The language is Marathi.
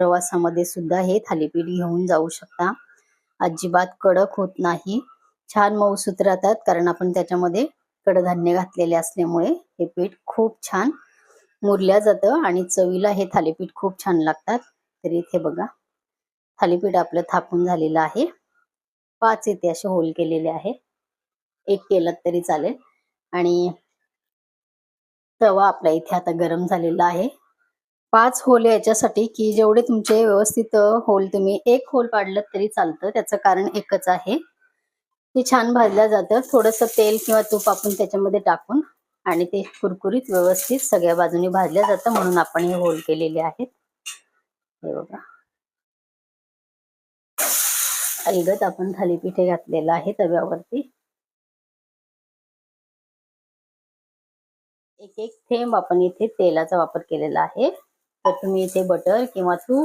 प्रवासामध्ये सुद्धा हे थालीपीठ घेऊन जाऊ शकता. अजिबात कडक होत नाही, छान मऊसूत राहतात, कारण आपण त्याच्यामध्ये कडधान्य घातलेले असल्यामुळे हे पीठ खूप छान मुरल्या जातं आणि चवीला हे थालीपीठ खूप छान लागतात. तर इथे बघा थालीपीठ आपलं थापून झालेलं आहे. 5 इथे असे होल केलेले आहे. एक केलं तरी चालेल. आणि तवा आपला इथे आता गरम झालेला आहे. 5 होल याच्यासाठी की जेवढे तुमचे व्यवस्थित होल, तुम्ही एक होल पाडलं तरी चालतं. त्याचं कारण एकच आहे, ते छान भाजलं जातं. थोडंसं तेल किंवा तूप आपण त्याच्यामध्ये टाकून आणि ते कुरकुरीत व्यवस्थित सगळ्या बाजूनी भाजलं जातं, म्हणून आपण हे होल केलेले आहेत. हे बघा अलगद आपण थालीपीठ घातलेलं आहे तव्यावरती. एक एक थेंब आपण इथे तेलाचा वापर केलेला आहे. तर तुम्ही इथे बटर किंवा तूप